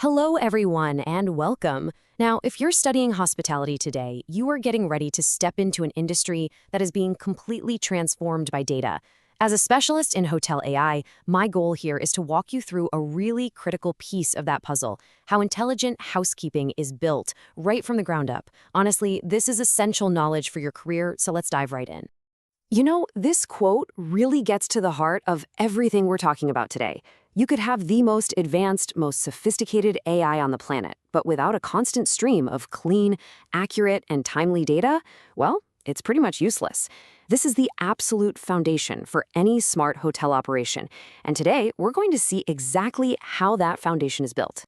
Hello, everyone, and welcome. Now, if you're studying hospitality today, you are getting ready to step into an industry that is being completely transformed by data. As a specialist in hotel AI, my goal here is to walk you through a really critical piece of that puzzle, how intelligent housekeeping is built right from the ground up. Honestly, this is essential knowledge for your career, so let's dive right in. You know, this quote really gets to the heart of everything we're talking about today. You could have the most advanced, most sophisticated AI on the planet, but without a constant stream of clean, accurate, and timely data, well, it's pretty much useless. This is the absolute foundation for any smart hotel operation, and today we're going to see exactly how that foundation is built.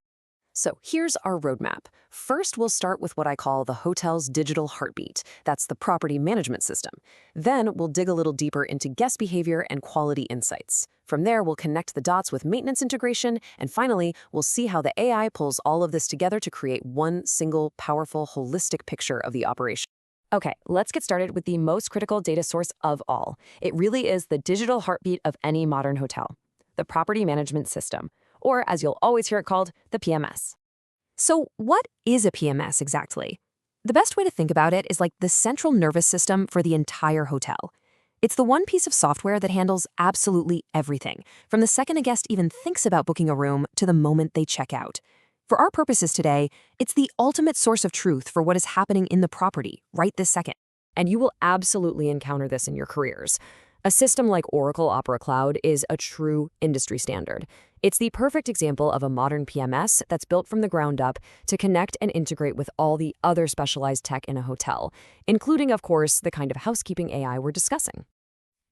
So here's our roadmap. First, we'll start with what I call the hotel's digital heartbeat. That's the property management system. Then we'll dig a little deeper into guest behavior and quality insights. From there, we'll connect the dots with maintenance integration. And finally, we'll see how the AI pulls all of this together to create one single, powerful, holistic picture of the operation. Okay, let's get started with the most critical data source of all. It really is the digital heartbeat of any modern hotel, the property management system, or as you'll always hear it called, the PMS. So what is a PMS exactly? The best way to think about it is like the central nervous system for the entire hotel. It's the one piece of software that handles absolutely everything, from the second a guest even thinks about booking a room to the moment they check out. For our purposes today, it's the ultimate source of truth for what is happening in the property right this second. And you will absolutely encounter this in your careers. A system like Oracle Opera Cloud is a true industry standard. It's the perfect example of a modern PMS that's built from the ground up to connect and integrate with all the other specialized tech in a hotel, including, of course, the kind of housekeeping AI we're discussing.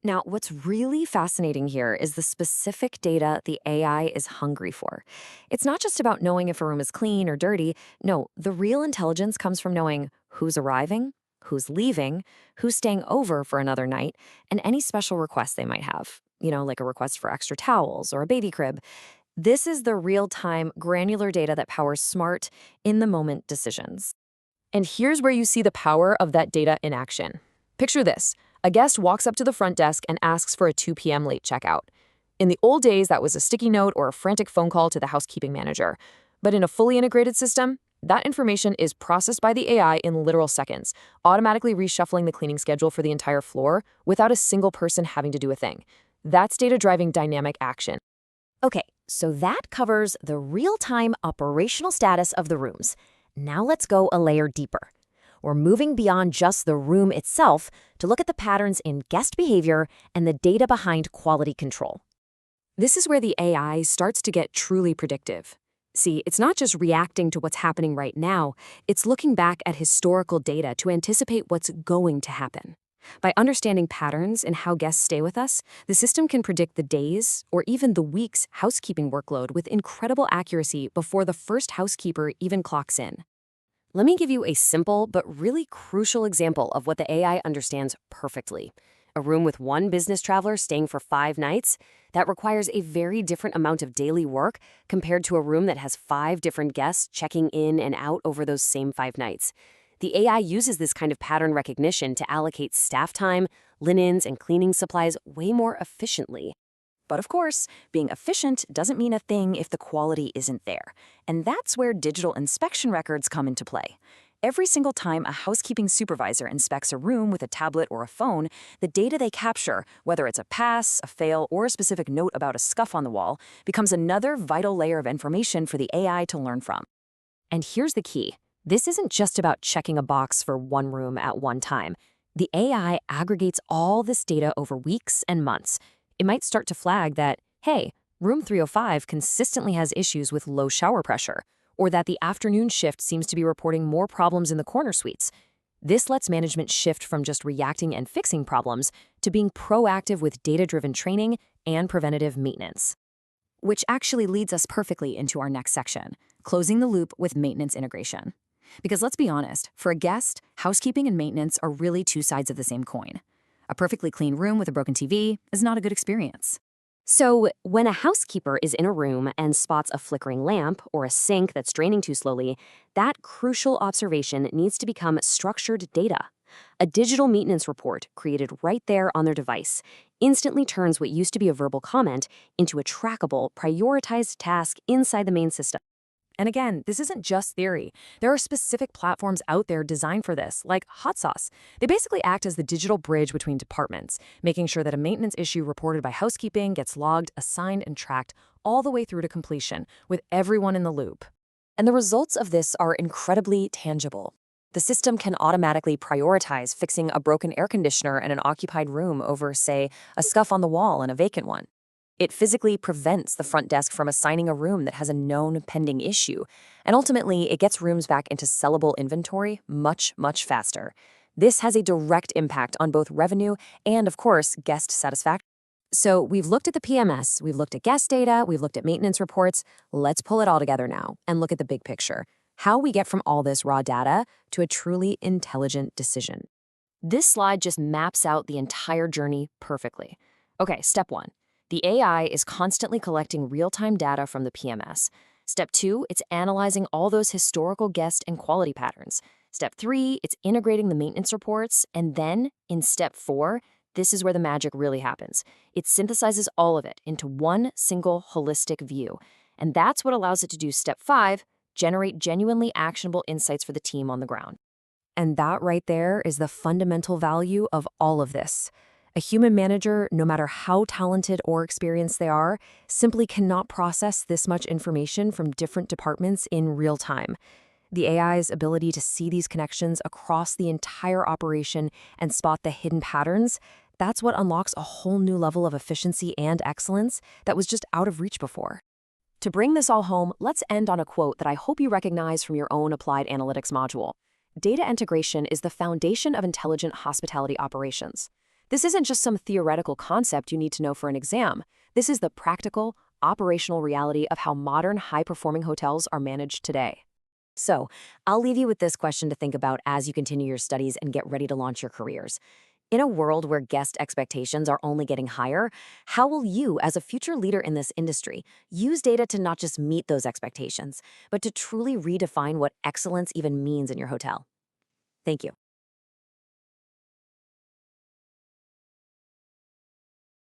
Now, what's really fascinating here is the specific data the AI is hungry for. It's not just about knowing if a room is clean or dirty. No, the real intelligence comes from knowing who's arriving, who's leaving, who's staying over for another night, and any special requests they might have. Like a request for extra towels or a baby crib. This is the real-time, granular data that powers smart, in-the-moment decisions. And here's where you see the power of that data in action. Picture this. A guest walks up to the front desk and asks for a 2 p.m. late checkout. In the old days, that was a sticky note or a frantic phone call to the housekeeping manager. But in a fully integrated system, that information is processed by the AI in literal seconds, automatically reshuffling the cleaning schedule for the entire floor without a single person having to do a thing. That's data-driving dynamic action. Okay, so that covers the real-time operational status of the rooms. Now let's go a layer deeper. We're moving beyond just the room itself to look at the patterns in guest behavior and the data behind quality control. This is where the AI starts to get truly predictive. See, it's not just reacting to what's happening right now, it's looking back at historical data to anticipate what's going to happen. By understanding patterns in how guests stay with us, the system can predict the days or even the week's housekeeping workload with incredible accuracy before the first housekeeper even clocks in. Let me give you a simple but really crucial example of what the AI understands perfectly. A room with one business traveler staying for 5 nights, that requires a very different amount of daily work compared to a room that has 5 different guests checking in and out over those same 5 nights. The AI uses this kind of pattern recognition to allocate staff time, linens, and cleaning supplies way more efficiently. But of course, being efficient doesn't mean a thing if the quality isn't there. And that's where digital inspection records come into play. Every single time a housekeeping supervisor inspects a room with a tablet or a phone, the data they capture, whether it's a pass, a fail, or a specific note about a scuff on the wall, becomes another vital layer of information for the AI to learn from. And here's the key. This isn't just about checking a box for one room at one time. The AI aggregates all this data over weeks and months. It might start to flag that, hey, room 305 consistently has issues with low shower pressure, or that the afternoon shift seems to be reporting more problems in the corner suites. This lets management shift from just reacting and fixing problems to being proactive with data-driven training and preventative maintenance. Which actually leads us perfectly into our next section, closing the loop with maintenance integration. Because let's be honest, for a guest, housekeeping and maintenance are really 2 sides of the same coin. A perfectly clean room with a broken TV is not a good experience. So, when a housekeeper is in a room and spots a flickering lamp or a sink that's draining too slowly, that crucial observation needs to become structured data. A digital maintenance report created right there on their device instantly turns what used to be a verbal comment into a trackable, prioritized task inside the main system. And again, this isn't just theory. There are specific platforms out there designed for this, like Hot Sauce. They basically act as the digital bridge between departments, making sure that a maintenance issue reported by housekeeping gets logged, assigned, and tracked all the way through to completion, with everyone in the loop. And the results of this are incredibly tangible. The system can automatically prioritize fixing a broken air conditioner in an occupied room over, say, a scuff on the wall in a vacant one. It physically prevents the front desk from assigning a room that has a known pending issue, and ultimately it gets rooms back into sellable inventory much, much faster. This has a direct impact on both revenue and, of course, guest satisfaction. So we've looked at the PMS, we've looked at guest data, we've looked at maintenance reports. Let's pull it all together now and look at the big picture. How we get from all this raw data to a truly intelligent decision. This slide just maps out the entire journey perfectly. Okay, step 1. The AI is constantly collecting real-time data from the PMS. Step 2, it's analyzing all those historical guest and quality patterns. Step 3, it's integrating the maintenance reports. And then, in step 4, this is where the magic really happens. It synthesizes all of it into one single holistic view. And that's what allows it to do step 5, generate genuinely actionable insights for the team on the ground. And that right there is the fundamental value of all of this. A human manager, no matter how talented or experienced they are, simply cannot process this much information from different departments in real time. The AI's ability to see these connections across the entire operation and spot the hidden patterns, that's what unlocks a whole new level of efficiency and excellence that was just out of reach before. To bring this all home, let's end on a quote that I hope you recognize from your own applied analytics module. Data integration is the foundation of intelligent hospitality operations. This isn't just some theoretical concept you need to know for an exam. This is the practical, operational reality of how modern, high-performing hotels are managed today. So, I'll leave you with this question to think about as you continue your studies and get ready to launch your careers. In a world where guest expectations are only getting higher, how will you, as a future leader in this industry, use data to not just meet those expectations, but to truly redefine what excellence even means in your hotel? Thank you.